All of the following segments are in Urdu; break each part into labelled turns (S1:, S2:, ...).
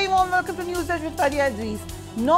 S1: very warm welcome to News Edge with Faria Idris। 9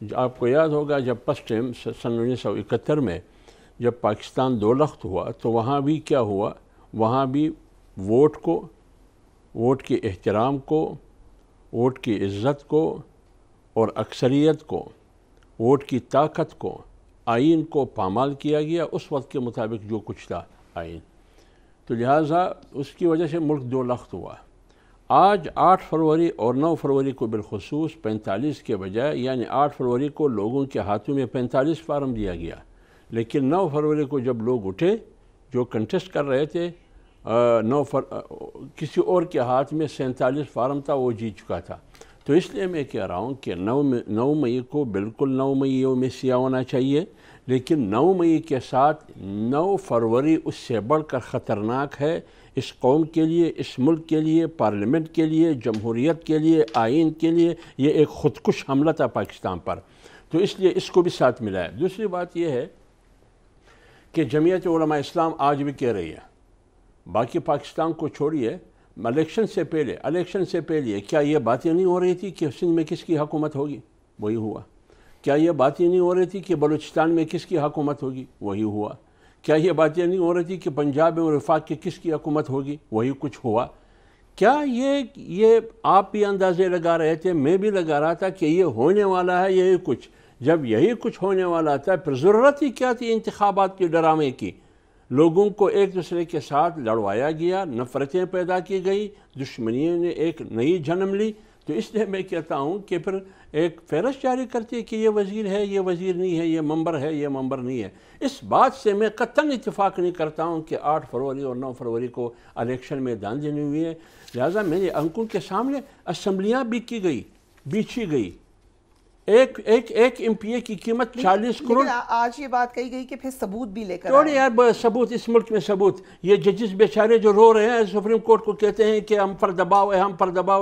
S2: آپ کو یاد ہوگا جب فسٹ ٹائم سن 1971 میں جب پاکستان دو لخت ہوا تو وہاں بھی کیا ہوا، وہاں بھی ووٹ کو، ووٹ کے احترام کو، ووٹ کی عزت کو اور اکثریت کو، ووٹ کی طاقت کو، آئین کو پامال کیا گیا اس وقت کے مطابق جو کچھ تھا آئین، تو لہٰذا اس کی وجہ سے ملک دو لخت ہوا۔ آج 8 فروری اور 9 فروری کو بالخصوص 45 کے بجائے، یعنی 8 فروری کو لوگوں کے ہاتھوں میں 45 فارم دیا گیا، لیکن 9 فروری کو جب لوگ اٹھے جو کنٹیسٹ کر رہے تھے، کسی اور کے ہاتھ میں 47 فارم تھا، وہ جیت چکا تھا۔ تو اس لیے میں کہہ رہا ہوں کہ 9 مئی کو بالکل 9 مئی یوم سیاہ ہونا چاہیے، لیکن 9 مئی کے ساتھ 9 فروری اس سے بڑھ کر خطرناک ہے اس قوم کے لیے، اس ملک کے لیے، پارلیمنٹ کے لیے، جمہوریت کے لیے، آئین کے لیے۔ یہ ایک خودکش حملہ تھا پاکستان پر، تو اس لیے اس کو بھی ساتھ ملا ہے۔ دوسری بات یہ ہے کہ جمعیت علماء اسلام آج بھی کہہ رہی ہے، باقی پاکستان کو چھوڑیے، الیکشن سے پہلے کیا یہ باتیں نہیں ہو رہی تھی کہ سندھ میں کس کی حکومت ہوگی؟ وہی ہوا۔ کیا یہ باتیں نہیں ہو رہی تھی کہ بلوچستان میں کس کی حکومت ہوگی؟ وہی ہوا۔ کیا یہ باتیں نہیں ہو رہی تھی کہ پنجاب اور وفاق کی کس کی حکومت ہوگی؟ وہی کچھ ہوا۔ کیا یہ آپ بھی اندازے لگا رہے تھے، میں بھی لگا رہا تھا کہ یہ ہونے والا ہے یہی کچھ؟ جب یہی کچھ ہونے والا تھا پھر ضرورت ہی کیا تھی انتخابات کے ڈرامے کی؟ لوگوں کو ایک دوسرے کے ساتھ لڑوایا گیا، نفرتیں پیدا کی گئی، دشمنیوں نے ایک نئی جنم لی۔ تو اس لیے میں کہتا ہوں کہ پھر ایک فہرست جاری کرتی کہ یہ وزیر ہے، یہ وزیر نہیں ہے، یہ ممبر ہے، یہ ممبر نہیں ہے۔ اس بات سے میں قطعاً اتفاق نہیں کرتا ہوں کہ 8 فروری اور 9 فروری کو الیکشن میں داندلی ہوئی ہے۔ لہٰذا میرے آنکھوں کے سامنے اسمبلیاں بیچی گئی، ایک ایم پی اے کی قیمت 40 کروڑ۔
S1: آج یہ بات کہی گئی کہ پھر ثبوت بھی لے کر
S2: چھوڑے یار ثبوت، اس ملک میں ثبوت۔ یہ ججز بیچارے جو رو رہے ہیں سپریم کورٹ کو کہتے ہیں کہ ہم پر دباؤ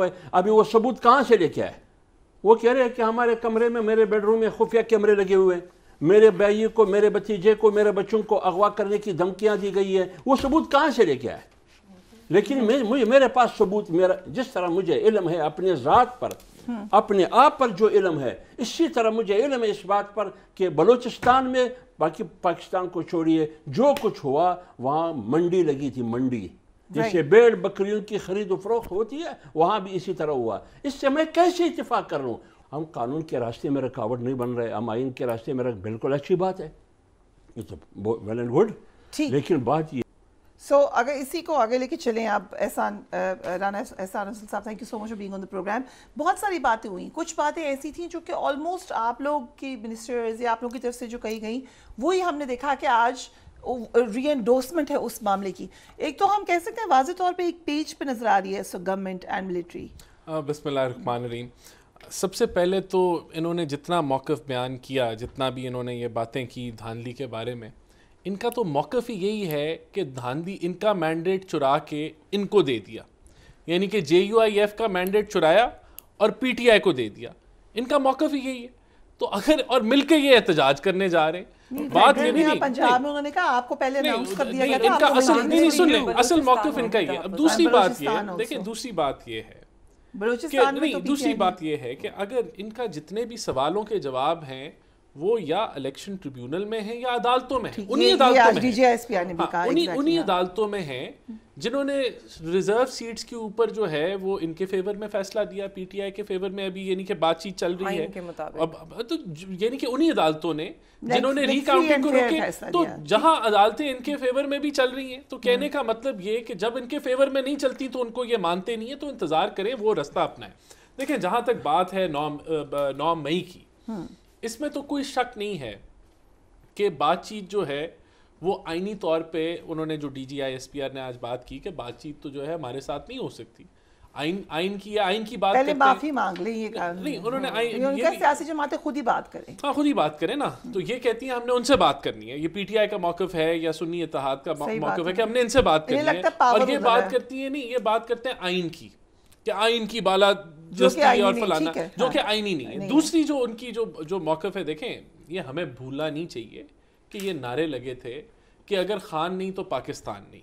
S2: ہے، ابھی وہ ثبوت کہاں سے لے کے آئے؟ وہ کہہ رہے ہیں کہ ہمارے کمرے میں، میرے بیڈ روم میں خفیہ کیمرے لگے ہوئے ہیں، میرے بھائی کو، میرے بھتیجے کو، میرے بچوں کو اغوا کرنے کی دھمکیاں دی گئی ہے۔ وہ ثبوت کہاں سے لے کے آئے؟ لیکن میرے پاس ثبوت، جس طرح مجھے علم ہے اپنے ذات پر، اپنے آپ پر جو علم ہے، اسی طرح مجھے علم ہے اس بات پر کہ بلوچستان میں، باقی پاکستان کو چھوڑیے، جو کچھ ہوا وہاں منڈی لگی تھی، منڈی جیسے بیڑ بکریوں کی خرید و فروخت ہوتی ہے، وہاں بھی اسی طرح ہوا۔ اس سے میں کیسے اتفاق کر رہا ہوں؟ ہم قانون کے راستے میں رکاوٹ نہیں بن رہے، ہم آئین کے راستے میں بالکل اچھی بات ہے، یہ تو ویل اینڈ گڈ، لیکن بات یہ
S1: اگر اسی کو آگے لے کے چلیں آپ، رانا احسان رسول صاحب، thank you so much for being on the program. بہت ساری باتیں ہوئیں، کچھ باتیں ایسی تھیں جو کہ آلموسٹ آپ لوگ کی منسٹرز یا آپ لوگ کی طرف سے جو کہی گئیں، وہی ہم نے دیکھا کہ آج ری انڈورسمنٹ ہے اس معاملے کی۔ ایک تو ہم کہہ سکتے ہیں واضح طور پہ ایک پیج پہ نظر آ رہی ہے گورنمنٹ اینڈ ملٹری۔
S3: بسم اللہ الرحمن الرحیم۔ سب سے پہلے تو انہوں نے جتنا موقف بیان کیا، جتنا بھی انہوں نے یہ باتیں کی دھاندلی کے بارے میں، ان کا تو موقف ہی یہی ہے کہ دھاندلی، ان کا مینڈیٹ چرا کے ان کو دے دیا، یعنی کہ JUIF کا مینڈیٹ چرایا اور PTI کو دے دیا، ان کا موقف ہی یہی ہے۔ تو اگر اور مل کے یہ احتجاج کرنے جا رہے ہیں، بات یہ نہیں،
S1: پنجاب میں انہوں نے کہا آپ کو پہلے اناؤنس کر دیا گیا
S3: ان
S1: تھا،
S3: کا اصل نہیں، سن لیں، اصل موقف ان کا یہ ہے۔ اب دوسری بات یہ ہے، دیکھیں دوسری بات یہ ہے دوسری بات یہ ہے کہ اگر ان کا جتنے بھی سوالوں کے جواب ہیں وہ یا الیکشن ٹریبیونل میں ہیں یا عدالتوں میں ہیں، انہی عدالتوں میں ہیں جنہوں نے ریزرو سیٹس کے اوپر جو ہے وہ ان کے فیور میں فیصلہ دیا، PTI کے فیور میں ابھی یعنی کہ بات چیت چل رہی ہے، تو یعنی کہ انہی عدالتوں نے جنہوں نے ری کاؤنٹنگ کو روکے، تو جہاں عدالتیں ان کے فیور میں بھی چل رہی ہیں، تو کہنے کا مطلب یہ کہ جب ان کے فیور میں نہیں چلتی تو ان کو یہ مانتے نہیں ہیں، تو انتظار کریں وہ رستہ اپنائیں۔ دیکھیں جہاں تک بات ہے 9 مئی کی، اس میں تو کوئی شک نہیں ہے کہ بات چیت جو ہے وہ آئینی طور پہ انہوں نے جو DGI SPR نے آج بات کی کہ بات چیت تو جو ہے ہمارے ساتھ نہیں ہو سکتی، آئین کی بات
S1: پہلے معافی مانگ لیں، یہ
S3: نہیں انہوں نے
S1: سیاسی جماعتیں خود ہی بات کریں،
S3: ہاں خود ہی بات کریں نا، تو یہ کہتی ہیں ہم نے ان سے بات کرنی ہے، یہ PTI کا موقف ہے یا سنی اتحاد کا موقف ہے کہ ہم نے ان سے بات کرنی ہے، اور یہ بات کرتی ہیں نہیں، یہ بات کرتے ہیں آئین کی، کہ آئین کی بالا دستی اور فلانا، جو کہ آئینی نہیں ہے۔ دوسری جو ان کی جو موقف ہے، دیکھیں یہ ہمیں بھولنا نہیں چاہیے کہ یہ نعرے لگے تھے کہ اگر خان نہیں تو پاکستان نہیں،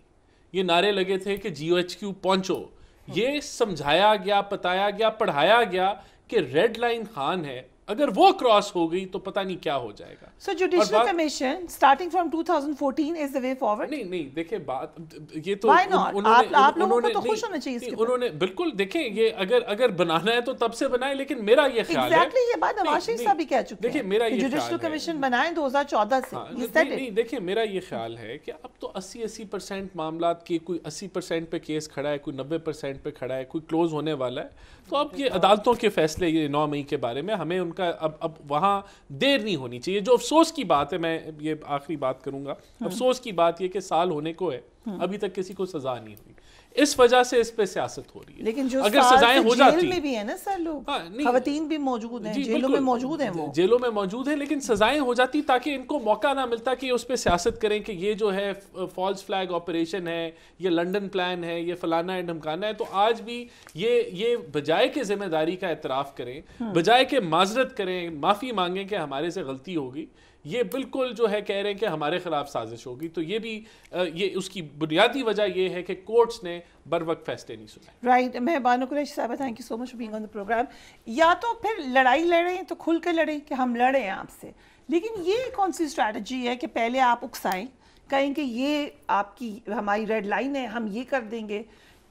S3: یہ نعرے لگے تھے کہ GOHQ پہنچو، یہ سمجھایا گیا، بتایا گیا، پڑھایا گیا کہ ریڈ لائن خان ہے اگر وہ کراس ہو گئی تو پتہ نہیں کیا ہو جائے گا.
S1: So judicial commission starting from 2014 is the way forward.
S3: نہیں دیکھیں بات یہ تو
S1: آپ لوگوں کو تو خوش ہونا چاہیے اس کے
S3: انہوں نے بالکل دیکھیں یہ اگر بنانا ہے تو تب سے بنائیں, لیکن میرا یہ خیال ہے
S1: exactly یہ بات نواز شریف صاحب بھی کہہ چکے ہیں.
S3: دیکھیں میرا یہ
S1: جوڈیشل کمیشن بنائیں 2014 سے.
S3: نہیں دیکھیں میرا یہ خیال ہے کہ اب تو 80% معاملات کی کوئی 80% پہ کیس کھڑا ہے, کوئی 90% پہ کھڑا ہے, کوئی کلوز ہونے والا ہے, تو اب یہ عدالتوں کے فیصلے یہ 9 مئی کے بارے میں ہمیں ان کا اب وہاں دیر نہیں ہونی چاہیے. جو افسوس کی بات ہے, میں یہ آخری بات کروں گا, افسوس کی بات یہ کہ سال ہونے کو ہے ابھی تک کسی کو سزا نہیں ہوئی, اس وجہ سے اس پہ سیاست ہو رہی ہے.
S1: لیکن جو
S3: اگر سزائیں ہو جاتی
S1: جیل میں بھی ہیں نا سر لوگ, خواتین بھی موجود ہیں جیلوں میں موجود ہیں, وہ
S3: جیلوں میں موجود ہیں, لیکن سزائیں ہو جاتی تاکہ ان کو موقع نہ ملتا کہ اس پہ سیاست کریں کہ یہ جو ہے فالس فلیگ آپریشن ہے, یہ لنڈن پلان ہے, یہ فلانا ہے ڈھمکانا ہے. تو آج بھی یہ بجائے کہ ذمہ داری کا اعتراف کریں, بجائے کہ معذرت کریں, معافی مانگیں کہ ہمارے سے غلطی ہوگی, یہ بالکل جو ہے کہہ رہے ہیں کہ ہمارے خلاف سازش ہوگی. تو یہ بھی یہ اس کی بنیادی وجہ یہ ہے کہ کورٹس نے بر وقت فیصلے نہیں سنائے.
S1: رائٹ. میں بانو قریشی صاحبہ thank you so much for being on the program. یا تو پھر لڑائی لڑیں تو کھل کے لڑیں کہ ہم لڑیں آپ سے, لیکن یہ کون سی اسٹریٹجی ہے کہ پہلے آپ اکسائیں, کہیں کہ یہ آپ کی ہماری ریڈ لائن ہے, ہم یہ کر دیں گے,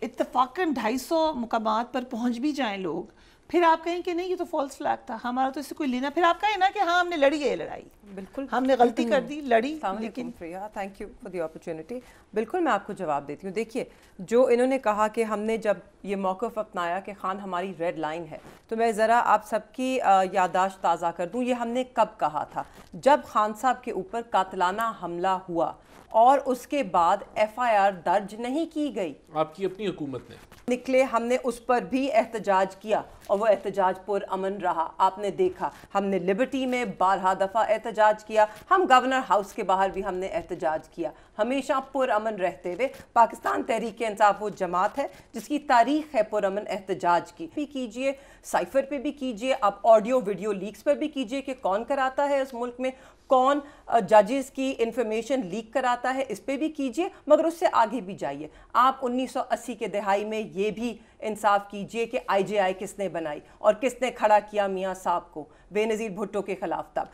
S1: اتفاقاً 250 مقامات پر پہنچ بھی جائیں لوگ, پھر آپ کہیں کہ نہیں یہ تو فالس فلیگ تھا, ہمارا تو اس سے کوئی لینا, پھر آپ کہیں نا کہ ہاں ہم نے لڑی ہے لڑائی, بالکل ہم نے غلطی کر دی, لڑی. لیکن
S4: thank you for the opportunity. بالکل میں آپ کو جواب دیتی ہوں. دیکھیے جو انہوں نے کہا کہ ہم نے جب یہ موقف اپنایا کہ خان ہماری ریڈ لائن ہے, تو میں ذرا آپ سب کی یادداشت تازہ کر دوں. یہ ہم نے کب کہا تھا؟ جب خان صاحب کے اوپر قاتلانہ حملہ ہوا اور اس کے بعد FIR درج نہیں کی گئی,
S3: آپ کی اپنی حکومت نے
S4: نکلے, ہم نے اس پر بھی احتجاج کیا اور وہ احتجاج پر امن رہا. آپ نے دیکھا ہم نے لبرٹی میں بارہا دفعہ احتجاج کیا, ہم گورنر ہاؤس کے باہر بھی ہم نے احتجاج کیا, ہمیشہ پر امن رہتے ہوئے. پاکستان تحریک انصاف وہ جماعت ہے جس کی تاریخ ہے پر امن احتجاج کی. بھی کیجئے, سائفر پہ بھی کیجئے, آپ آڈیو ویڈیو لیکس پر بھی کیجئے کہ کون کراتا ہے اس ملک میں, کون ججز کی انفارمیشن لیک کراتا ہے, اس پہ بھی کیجئے, مگر اس سے آگے بھی جائیے. آپ 1980 کے دہائی میں یہ بھی انصاف کیجئے کہ IJI کس نے بنائی اور کس نے کھڑا کیا میاں صاحب کو بے نظیر بھٹو کے خلاف. تب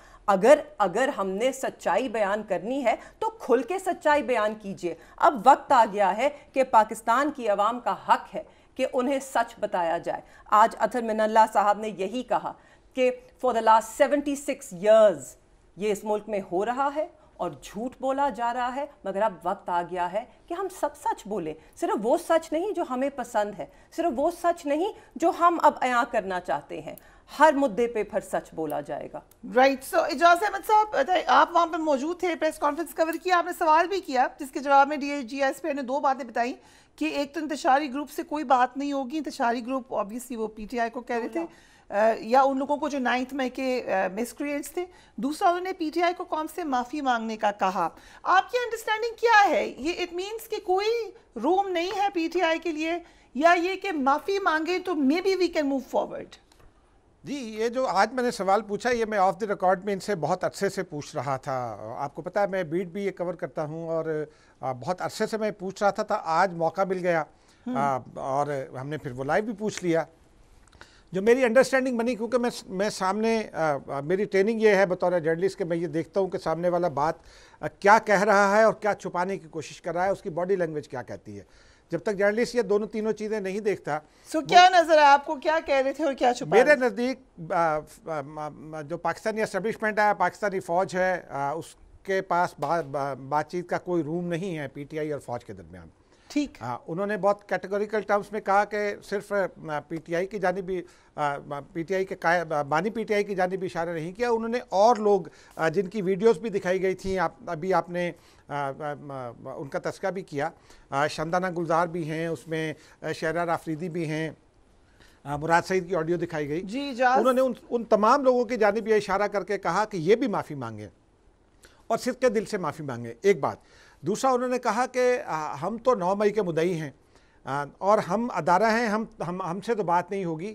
S4: اگر ہم نے سچائی بیان کرنی ہے تو کھل کے سچائی بیان کیجئے. اب وقت آ گیا ہے کہ پاکستان کی عوام کا حق ہے کہ انہیں سچ بتایا جائے. آج اطہر من اللہ صاحب نے یہی کہا کہ فار دا لاسٹ 76 ایئرز یہ اس ملک میں ہو رہا ہے اور جھوٹ بولا جا رہا ہے, مگر اب وقت آ گیا ہے کہ ہم سب سچ بولیں. صرف وہ سچ نہیں جو ہمیں پسند ہے, صرف وہ سچ نہیں جو ہم اب عیاں کرنا چاہتے ہیں, ہر مدے پہ پھر سچ بولا جائے گا.
S1: رائٹ. سو اعجاز احمد صاحب آپ وہاں پہ موجود تھے, پریس کانفرنس کور کیا, آپ نے سوال بھی کیا جس کے جواب میں DGSP نے 2 باتیں بتائیں کہ ایک تو انتشاری گروپ سے کوئی بات نہیں ہوگی. انتشاری گروپ obviously وہ PTI کو کہہ رہے تھے یا ان لوگوں کو جو 9 مئی کے مسکریٹس تھے. دوسرا انہوں نے PTI کو قوم سے معافی مانگنے کا کہا. آپ کی انڈرسٹینڈنگ کیا ہے, یہ اٹ مینس کہ کوئی روم نہیں ہے PTI کے لیے, یا یہ کہ معافی مانگے تو maybe we can move forward?
S5: جی یہ جو آج میں نے سوال پوچھا یہ میں آف دی ریکارڈ میں ان سے بہت عرصے سے پوچھ رہا تھا. آپ کو پتہ ہے میں بیٹ بھی یہ کور کرتا ہوں اور بہت عرصے سے میں پوچھ رہا تھا. آج موقع مل گیا اور ہم نے پھر وہ لائیو بھی پوچھ لیا. جو میری انڈرسٹینڈنگ بنی, کیونکہ میں سامنے میری ٹریننگ یہ ہے بطور جرنلسٹ کہ میں یہ دیکھتا ہوں کہ سامنے والا بات کیا کہہ رہا ہے اور کیا چھپانے کی کوشش کر رہا ہے, اس کی باڈی لینگویج کیا کہتی ہے. جب تک جرنلسٹ یہ تینوں چیزیں نہیں دیکھتا.
S1: کیا نظر ہے آپ کو, کیا کہہ رہے تھے اور کیا چھپا؟
S5: میرے نزدیک جو پاکستانی اسٹیبلشمنٹ ہے, پاکستانی فوج ہے, اس کے پاس بات چیت کا کوئی روم نہیں ہے PTI اور فوج کے درمیان.
S1: ٹھیک.
S5: انہوں نے بہت کیٹیگوریکل ٹرمز میں کہا کہ صرف PTI کی جانب PTI کے بانی PTI کی جانب اشارہ نہیں کیا. انہوں نے اور لوگ جن کی ویڈیوز بھی دکھائی گئی تھیں, ابھی آپ نے ان کا تذکرہ بھی کیا, شمدانہ گلزار بھی ہیں اس میں, شہرار آفریدی بھی ہیں, مراد سعید کی آڈیو دکھائی گئی.
S1: جی
S5: انہوں نے ان تمام لوگوں کی جانب یہ اشارہ کر کے کہا کہ یہ بھی معافی مانگیں اور صدقے دل سے معافی مانگیں. ایک بات. دوسرا انہوں نے کہا کہ ہم تو 9 مئی کے مدعی ہیں اور ہم ادارہ ہیں, ہم سے تو بات نہیں ہوگی.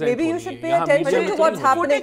S4: Maybe you should pay attention to what's happening.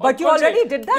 S4: But you already did that,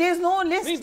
S1: There's no list.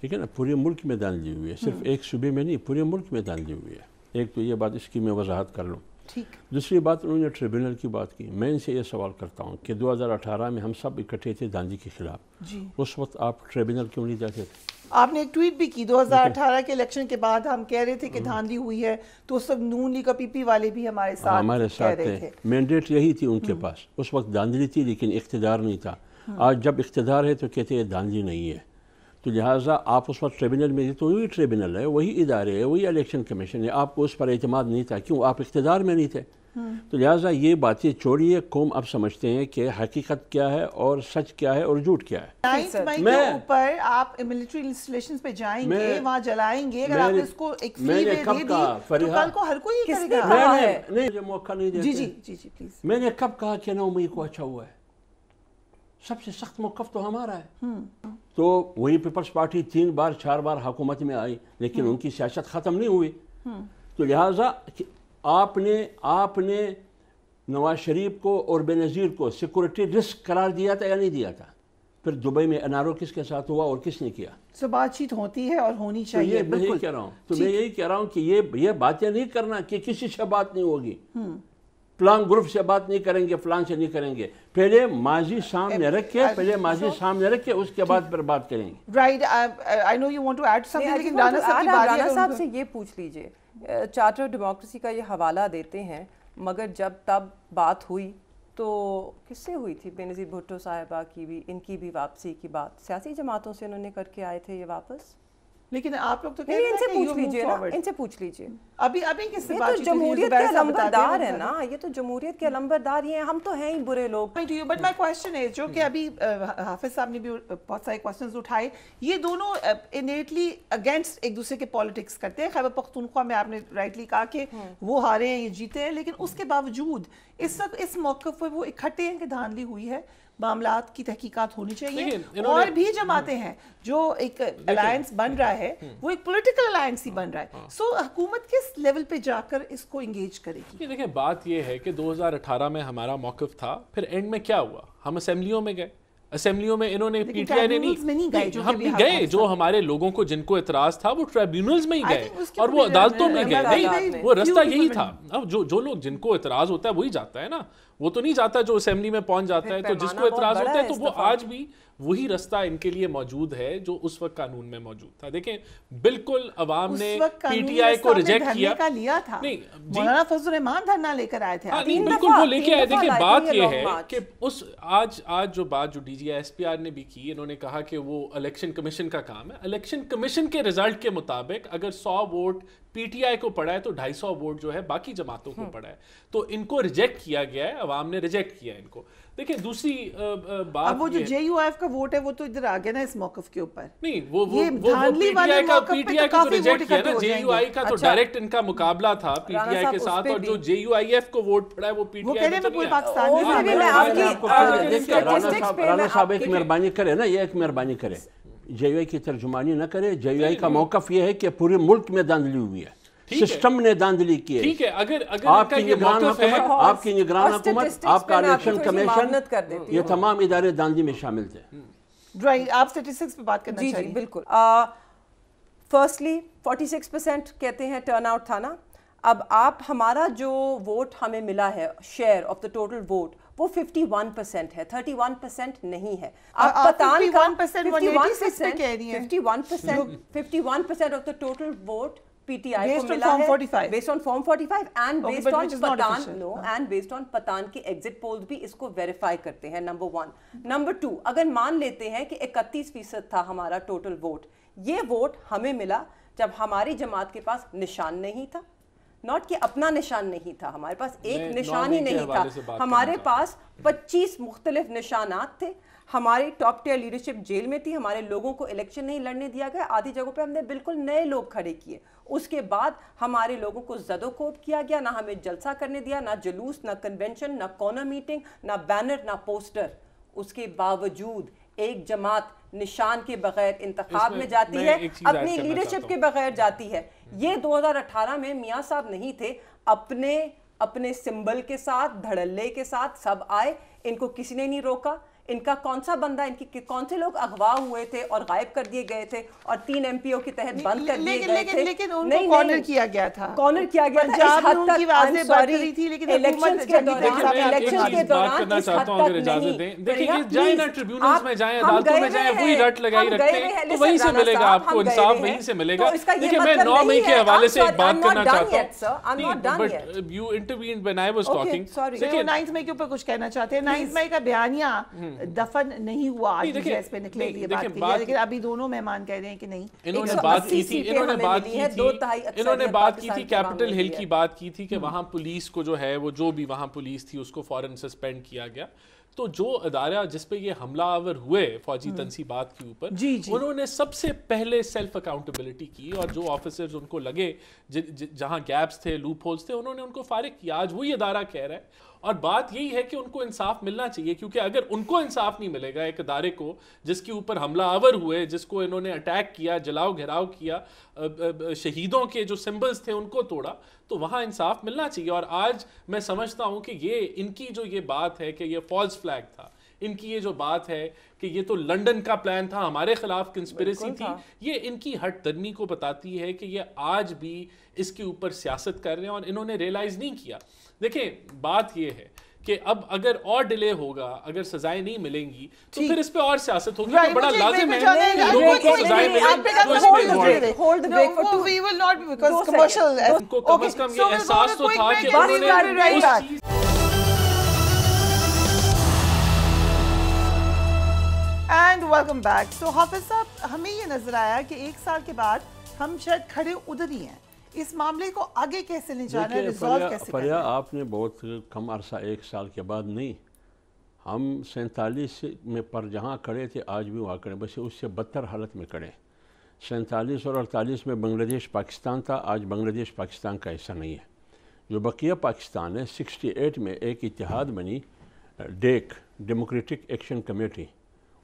S2: ٹھیک ہے نا, پورے ملک میں دھاندلی ہوئی ہے, صرف ایک صوبے میں نہیں, پورے ملک میں دھاندلی ہوئی ہے. ایک تو یہ بات, اس کی میں وضاحت کر لوں. دوسری بات, انہوں نے ٹریبونل کی بات کی. میں ان سے یہ سوال کرتا ہوں کہ 2018 میں ہم سب اکٹھے تھے دھاندلی کے خلاف, اس وقت آپ ٹریبونل کیوں نہیں جاتے تھے؟
S1: آپ نے ایک ٹویٹ بھی کی 2018 کے الیکشن کے بعد, ہم کہہ رہے تھے کہ دھاندلی ہوئی ہے, تو اس وقت نون لیگ اور پی پی والے بھی ہمارے ساتھ
S2: تھے. مینڈیٹ یہی تھی ان کے پاس, اس وقت دھاندلی تھی لیکن اقتدار نہیں تھا. آج جب اقتدار ہے تو کہتے ہیں دھاندلی نہیں ہے. تو لہٰذا آپ اس وقت ٹریبونل میں, تو وہی ٹریبونل ہے, وہی ادارے ہے, وہی الیکشن کمیشن ہے, آپ کو اس پر اعتماد نہیں تھا. کیوں؟ آپ اقتدار میں نہیں تھے. تو لہٰذا یہ باتیں چھوڑیے. قوم اب سمجھتے ہیں کہ حقیقت کیا ہے اور سچ کیا ہے اور جھوٹ کیا ہے.
S1: 9 مئی کے اوپر آپ ملٹری انسٹالیشنز پہ جائیں گے, وہاں جلائیں گے. اگر آپ اس کو ایک فری وے دے دی تو کل کو ہر کوئی کرے گا.
S2: نہیں, مجھے موقع نہیں دیتے.
S1: جی پلیز.
S2: میں نے کب کہا کہ 9 مئی کو اچھا ہوا ہے؟ سب سے سخت موقف تو ہمارا ہے. تو وہی پیپلز پارٹی 3 بار 4 بار حکومت میں آئی, لیکن ان کی سیاست ختم نہیں ہوئی. تو لہٰذا آپ نے نواز شریف کو اور بے نظیر کو سیکورٹی رسک قرار دیا تھا یا نہیں دیا تھا؟ پھر دبئی میں NRO کس کے ساتھ ہوا اور کس نے کیا؟
S1: سو بات چیت ہوتی ہے اور ہونی چاہیے.
S2: میں یہی کہہ رہا ہوں, تو میں یہی کہہ رہا ہوں کہ یہ باتیں نہیں کرنا کہ کسی سے بات نہیں ہوگی, فلان گروپ سے بات نہیں کریں گے, فلان سے نہیں کریں گے. پہلے ماضی سامنے رکھے, اس کے بعد پھر بات کریں گے.
S1: Right, I know you want to add something, لیکن رانا
S4: صاحب سے یہ پوچھ لیجئے, چارٹر آف ڈیموکریسی کا یہ حوالہ دیتے ہیں, مگر جب تب بات ہوئی تو کس سے ہوئی تھی؟ بے نظیر بھٹو صاحبہ کی بھی, ان کی بھی واپسی کی بات سیاسی جماعتوں سے انہوں نے کر کے آئے تھے یہ واپس.
S1: لیکن آپ لوگ تو
S4: ان سے پوچھ لیجئے نا, ان سے پوچھ لیجئے.
S1: ابھی کس سے بات؟
S4: جمہوریت کے علمبردار ہے نا, یہ تو جمہوریت کے علمبردار ہی ہیں, ہم تو ہیں ہی برے لوگ.
S1: بٹ مائی کوسچن ہے, جو کہ ابھی حافظ صاحب نے بھی بہت سارے کوسچنز اٹھائے, یہ دونوں انیٹلی اگینسٹ ایک دوسرے کے پالیٹکس کرتے ہیں. خیبر پختونخوا میں آپ نے رائٹلی کہا کہ وہ ہارے ہیں, یہ جیتے ہیں, لیکن اس کے باوجود اس وقت اس موقع پر وہ اکٹھے ہیں کہ دھاندلی ہوئی ہے, معاملات کی تحقیقات ہونی چاہیے. اور بھی جماعتیں ہیں جو ایک الائنس بن رہا ہے, وہ ایک پولیٹیکل الائنس ہی بن رہا ہے. سو حکومت کس لیول پہ جا کر اس کو انگیج کرے گی؟
S3: دیکھیں, بات یہ ہے کہ 2018 میں ہمارا موقف تھا, پھر اینڈ میں کیا ہوا؟ ہم اسمبلیوں میں گئے, اسمبلیوں میں انہوں نے پی ٹی آئی نے نہیں, ہم بھی گئے, جو ہمارے لوگوں کو جن کو اعتراض تھا وہ ٹریبیونلز میں ہی گئے اور وہ عدالتوں میں گئے. نہیں, وہ رستہ یہی تھا. اب جو لوگ جن کو اعتراض ہوتا ہے وہی جاتا ہے نا, وہ تو نہیں جاتا جو اسمبلی میں پہنچ جاتا ہے. تو جس کو اعتراض ہوتا ہے تو وہ آج بھی وہی رستہ ان کے لیے موجود ہے جو اس وقت قانون میں موجود تھا. دیکھیں, بالکل عوام نے پی ٹی آئی کو ریجیکٹ کیا.
S1: نہیں, مولانا فضل الرحمان دھرنا لے کر آئے تھے.
S3: بالکل وہ لے کے آئے. دیکھیں, بات یہ ہے کہ اس آج جو بات جو D G S P R نے بھی کی, انہوں نے کہا کہ وہ الیکشن کمیشن کا کام ہے. الیکشن کمیشن کے رزلٹ کے مطابق اگر 100 ووٹ پی ٹی آئی کو پڑا ہے تو 250 ووٹ جو ہے باقی جماعتوں کو پڑا ہے. تو ان کو ریجیکٹ کیا گیا ہے, عوام نے ریجیکٹ کیا ان کو. دیکھیں, دوسری بات,
S1: اب وہ جو جے یو ایف کا ووٹ ہے وہ تو ادھر آ گیا نا اس موقف کے اوپر.
S3: نہیں, وہ پی ٹی آئی کا تو ریجیکٹ کیا نا. جے یو آئی کا تو ڈائریکٹ ان کا مقابلہ تھا پی ٹی آئی کے ساتھ, اور جو جے یو آئی ایف کو ووٹ پڑا ہے وہ پی ٹی آئی کو.
S2: رانا صاحب ایک مہربانی کرے نا, یہ ایک مہربانی کرے, جے یو آئی کی ترجمانی نہ کرے. جے یو آئی کا موقف یہ ہے کہ پورے ملک میں دھاندلی ہوئی ہے, سسٹم نے دھاندلی کی ہے.
S3: ٹھیک ہے, اگر
S2: آپ کی نگران حکومت, آپ کی نگران حکومت, آپ کا الیکشن کمیشن, یہ تمام ادارے دھاندلی میں شامل تھے.
S1: رائٹ, آپ اسٹیٹسٹکس پہ بات کرنا چاہیے.
S4: جی بالکل. فرسٹلی 46% کہتے ہیں ٹرن آؤٹ تھا نا. اب آپ, ہمارا جو ووٹ ہمیں ملا ہے, share of the total vote, وہ 51% ہے, 31% نہیں ہے. آپ پتان کا 51% of the total vote P T I کو ملا ہے based on form 45 and based on Pattan. No, and based on Pattan کے ایگزٹ پولز بھی اس کو ویریفائی کرتے ہیں. نمبر 1. نمبر 2, اگر مان لیتے ہیں کہ 31% تھا ہمارا ٹوٹل ووٹ, یہ ووٹ ہمیں ملا جب ہماری جماعت کے پاس نشان نہیں تھا. ناٹ کہ اپنا نشان نہیں تھا, ہمارے پاس ایک نشان ہی نہیں تھا, ہمارے پاس 25 مختلف نشانات تھے. ہماری ٹاپ ٹیئر لیڈرشپ جیل میں تھی, ہمارے لوگوں کو الیکشن نہیں لڑنے دیا گیا. آدھی جگہوں پہ ہم نے بالکل نئے لوگ کھڑے کیے. اس کے بعد ہمارے لوگوں کو زد و کوب کیا گیا, نہ ہمیں جلسہ کرنے دیا, نہ جلوس, نہ کنونشن, نہ کارنر میٹنگ, نہ بینر, نہ پوسٹر. اس کے باوجود ایک جماعت نشان کے بغیر انتخاب میں جاتی ہے, اپنی لیڈرشپ کے بغیر جاتی ہے. یہ 2018 میں میاں صاحب نہیں تھے, اپنے سمبل کے ساتھ, دھڑلے کے ساتھ سب آئے, ان کو کسی نے نہیں روکا. ان کا کون سا بندہ, ان کی کون سے لوگ اغوا ہوئے تھے اور غائب کر دیے گئے تھے اور 3 MPO کے تحت بند کر دیے گئے تھے.
S1: لیکن ان کو کارنر کیا گیا تھا,
S4: کارنر کیا گیا تھا. اس حد تک
S3: الیکشنز کے دوران کرنا چاہتا ہوں, اگر اجازت دیں. دیکھیں کہ جائیں نا ٹریبیونلز میں جائیں, عدالتوں میں جائیں, وہی رٹ لگائی رکھتے ہیں تو وہیں سے ملے گا آپ کو انصاف, وہیں سے ملے گا. دیکھیں میں 9 مئی کے حوالے سے ایک بات کرنا چاہتا ہوں, but you intervened when I was talking.
S1: دیکھیں 9 مئی کے اوپر کچھ کہنا چاہتے ہیں. 9 مئی کا بیانیہ دفن نہیں ہوا آج جیس پہ نکلے یہ بات کی ہے, لیکن ابھی دونوں مہمان کہہ رہے ہیں کہ نہیں.
S3: انہوں نے بات کی تھی کیپٹل ہل کی بات کی تھی کہ وہاں پولیس کو جو ہے وہ جو بھی وہاں پولیس تھی اس کو فوراً سسپینڈ کیا گیا. تو جو ادارہ جس پہ یہ حملہ آور ہوئے فوجی تنصیبات کے اوپر, انہوں نے سب سے پہلے سیلف اکاؤنٹیبلٹی کی, اور جو آفیسرز ان کو لگے جہاں گیپس تھے, لوپ ہولز تھے, انہوں نے ان کو فارغ کیا. آج وہی ادارہ کہہ رہا ہے, اور بات یہی ہے کہ ان کو انصاف ملنا چاہیے, کیونکہ اگر ان کو انصاف نہیں ملے گا, ایک ادارے کو جس کے اوپر حملہ آور ہوئے, جس کو انہوں نے اٹیک کیا, جلاؤ گھیراؤ کیا, شہیدوں کے جو سمبلز تھے ان کو توڑا, تو وہاں انصاف ملنا چاہیے. اور آج میں سمجھتا ہوں کہ یہ ان کی جو یہ بات ہے کہ یہ فالس فلیگ تھا, ان کی یہ جو بات ہے کہ یہ تو لنڈن کا پلان تھا, ہمارے خلاف کنسپیریسی تھی, یہ ان کی ہٹ درمی کو بتاتی ہے کہ یہ آج بھی اس کے اوپر سیاست کر رہے ہیں اور انہوں نے ریلائز نہیں کیا. دیکھیں بات یہ ہے کہ اب اگر اور ڈیلے ہوگا, اگر سزائیں نہیں ملیں گی تو پھر اس پہ اور سیاست ہوگی. تو بڑا لازم ہے کہ لوگوں کو سزائیں ملیں. ان کو کم از کم یہ احساس تو تھا کہ انہوں نے اس چیز.
S1: And welcome back. تو حافظ صاحب, ہمیں یہ نظر آیا کہ 1 سال کے بعد ہم شاید کھڑے ادھر ہی ہیں. اس معاملے کو آگے کیسے لے جانا ہے, ریزالو کیسے کرنا ہے؟
S2: فریا, آپ نے بہت کم عرصہ 1 سال کے بعد نہیں, ہم 47 میں پر جہاں کھڑے تھے آج بھی وہاں کھڑے, بس اس سے بدتر حالت میں کھڑے. 47 اور 48 میں بنگلہ دیش پاکستان تھا, آج بنگلہ دیش پاکستان کا حصہ نہیں ہے. جو بقیہ پاکستان ہے, 68 میں ایک اتحاد بنی, ڈیک ڈیموکریٹک ایکشن کمیٹی,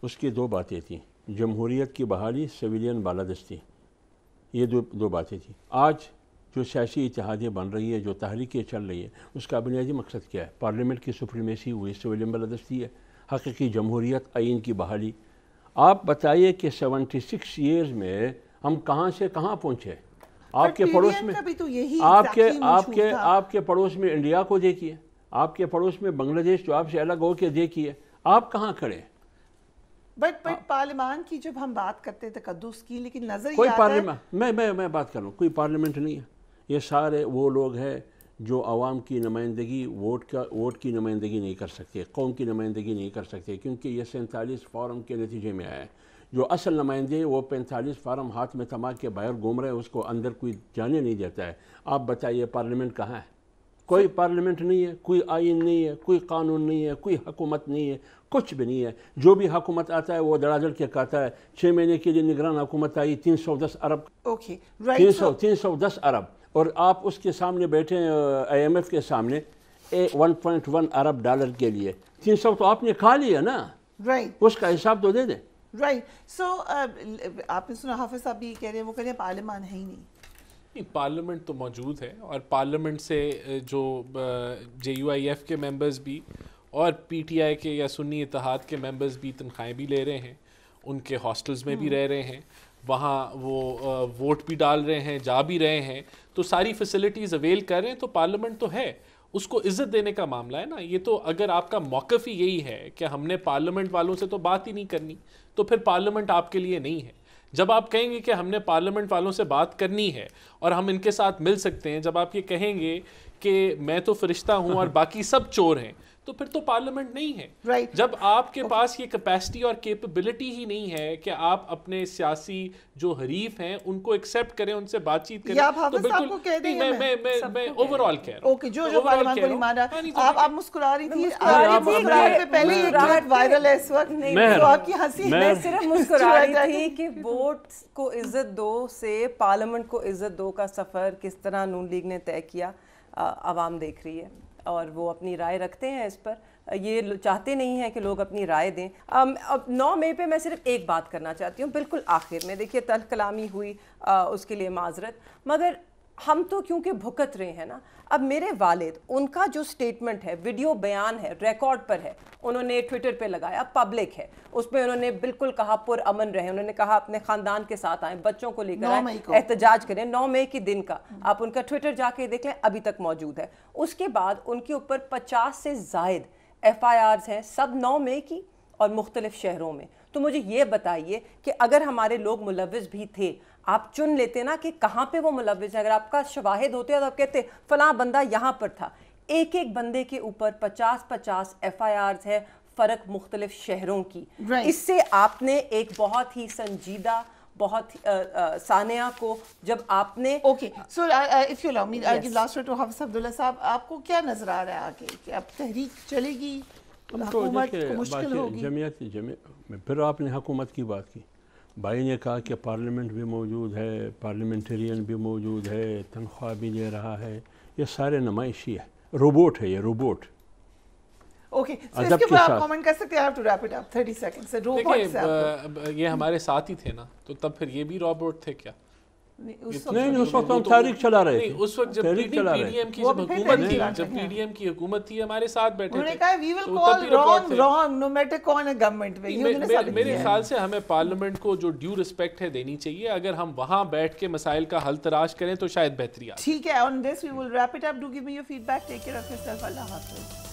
S2: اس کی 2 باتیں تھیں, جمہوریت کی بحالی, سویلین بالادستی, یہ دو باتیں تھیں. آج جو سیاسی اتحادیہ بن رہی ہے, جو تحریکیں چل رہی ہیں, اس کا بنیادی مقصد کیا ہے؟ پارلیمنٹ کی سپریمیسی ہوئی, سویلین بالادستی ہے, حقیقی جمہوریت, آئین کی بحالی. آپ بتائیے کہ 76 ایئرز میں ہم کہاں سے کہاں پہنچے؟ آپ کے پڑوس میں آپ کے پڑوس میں انڈیا کو دیکھیے, آپ کے پڑوس میں بنگلہ دیش جو آپ سے الگ ہو کے دیکھیے, آپ کہاں کھڑے؟
S1: بٹ پارلیمان کی جب ہم بات کرتے ہیں تقدس کی, لیکن نظر
S2: کوئی پارلیمان, میں بات کر رہا ہوں, کوئی پارلیمنٹ نہیں ہے. یہ سارے وہ لوگ ہیں جو عوام کی نمائندگی, ووٹ کی نمائندگی نہیں کر سکتے, قوم کی نمائندگی نہیں کر سکتے, کیونکہ یہ 47 فارم کے نتیجے میں آیا ہے. جو اصل نمائندے وہ 45 فارم ہاتھ میں تھما کے باہر گھوم رہے ہیں, اس کو اندر کوئی جانے نہیں دیتا ہے. آپ بتائیے پارلیمنٹ کہاں ہے؟ کوئی پارلیمنٹ نہیں ہے, کوئی آئین نہیں ہے, کوئی قانون نہیں ہے, کوئی حکومت نہیں ہے, کچھ بھی نہیں ہے. جو بھی حکومت آتا ہے وہ دڑادڑ کے کہتا ہے. 6 مہینے کے لیے نگران حکومت آئی, 310 ارب, 310 ارب, اور آپ اس کے سامنے بیٹھے ہیں IMF کے سامنے 1.1 ارب ڈالر کے لیے. 300 تو آپ نے کھا لیا نا, اس کا حساب تو دے دیں.
S1: رائٹ. سو آپ نے سنا حافظ صاحب بھی کہہ رہے ہیں, وہ کہہ رہے ہیں پارلیمان ہے ہی نہیں.
S3: پارلیمنٹ تو موجود ہے, اور پارلیمنٹ سے جو JUIF کے ممبرز بھی اور PTI کے یا سنی اتحاد کے ممبرز بھی تنخواہیں بھی لے رہے ہیں, ان کے ہاسٹلز میں بھی رہ رہے ہیں, وہاں وہ ووٹ بھی ڈال رہے ہیں, جا بھی رہے ہیں, تو ساری فیسلٹیز اویل کر رہے ہیں. تو پارلیمنٹ تو ہے, اس کو عزت دینے کا معاملہ ہے نا. یہ تو اگر آپ کا موقف ہی یہی ہے کہ ہم نے پارلیمنٹ والوں سے تو بات ہی نہیں کرنی, تو پھر پارلیمنٹ آپ کے لیے نہیں ہے. جب آپ کہیں گے کہ ہم نے پارلیمنٹ والوں سے بات کرنی ہے اور ہم ان کے ساتھ مل سکتے ہیں, جب آپ یہ کہیں گے کہ میں تو فرشتہ ہوں اور باقی سب چور ہیں, تو پھر تو پارلیمنٹ نہیں ہے. جب آپ کے پاس یہ کیپیسٹی اور کیپیبلٹی ہی نہیں ہے کہ آپ اپنے سیاسی جو حریف ہیں ان کو ایکسیپٹ کریں, ان سے بات چیت کریں, تو بالکل میں اوور آل کہہ رہا ہوں.
S1: جو پارلیمان کو نہیں مان رہا, آپ مسکرا رہی تھی, مسکراہٹ پہ پہلے ایک کلپ وائرل ہے اس وقت, تو آپ کی ہنسی,
S4: میں صرف مسکرا رہی تھی کہ ووٹ کو عزت دو سے پارلیمنٹ کو عزت دو کا سفر کس طرح نون لیگ نے طے کیا, عوام دیکھ رہی ہے اور وہ اپنی رائے رکھتے ہیں اس پر. یہ چاہتے نہیں ہیں کہ لوگ اپنی رائے دیں. اب 9 مئی پہ میں صرف ایک بات کرنا چاہتی ہوں بالکل آخر میں. دیکھیے تلخ کلامی ہوئی, اس کے لیے معذرت, مگر ہم تو کیونکہ بھگت رہے ہیں نا. اب میرے والد, ان کا جو سٹیٹمنٹ ہے, ویڈیو بیان ہے, ریکارڈ پر ہے, انہوں نے ٹویٹر پہ لگایا, پبلک ہے, اس میں انہوں نے بالکل کہا پر امن رہیں, انہوں نے کہا اپنے خاندان کے ساتھ آئیں, بچوں کو لے کر آئیں, احتجاج کریں. 9 مئی کے دن کا آپ ان کا ٹویٹر جا کے دیکھ لیں, ابھی تک موجود ہے. اس کے بعد ان کے اوپر 50 سے زائد FIRs ہیں, سب 9 مئی کی اور مختلف شہروں میں. تو مجھے یہ بتائیے کہ اگر ہمارے لوگ ملوث بھی تھے, آپ چن لیتے نا کہ کہاں پہ وہ ملوث ہیں. اگر آپ کا شواہد ہوتے تو آپ کہتے فلاں بندہ یہاں پر تھا. ایک ایک بندے کے اوپر 50 FIRs ہے, فرق مختلف شہروں کی. اس سے آپ نے ایک بہت ہی سنجیدہ, بہت ثانیہ کو جب آپ نے
S1: okay. So if you allow me I give last word to Hafiz Abdullah صاحب. آپ کو کیا نظر آ رہا ہے آگے کہ اب تحریک چلے گی, حکومت کو مشکل ہوگی؟
S2: جمعیت پھر آپ نے حکومت کی بات کی, بھائی نے کہا کہ پارلیمنٹ بھی موجود ہے, پارلیمنٹرین بھی موجود ہے, تنخواہ بھی دے رہا ہے, یہ سارے نمائشی ہے, روبوٹ ہے یہ, روبوٹ.
S1: اوکے, سو اس کے اوپر آپ کامنٹ کر سکتے ہیں. I have to wrap it up 30 seconds.
S3: دیکھیں یہ ہمارے ساتھ ہی تھے نا, تو تب پھر یہ بھی روبوٹ تھے کیا؟
S2: نہیں, اس وقت ہم تاریخ چلا رہے تھے.
S3: اس وقت جب پی ڈی ایم کی حکومت تھی, جب پی ڈی ایم کی حکومت تھی, ہمارے ساتھ بیٹھے تھے.
S1: انہوں نے کہا we will call wrong no matter کون ہے گورنمنٹ میں.
S3: میرے خیال سے ہمیں پارلیمنٹ کو جو ڈیو رسپیکٹ ہے دینی چاہیے. اگر ہم وہاں بیٹھ کے مسائل کا حل تلاش کریں تو شاید بہتری آئے.
S1: ٹھیک ہے, on this we will wrap it up. Do give me your feedback. Take care of yourself. اللہ حافظ.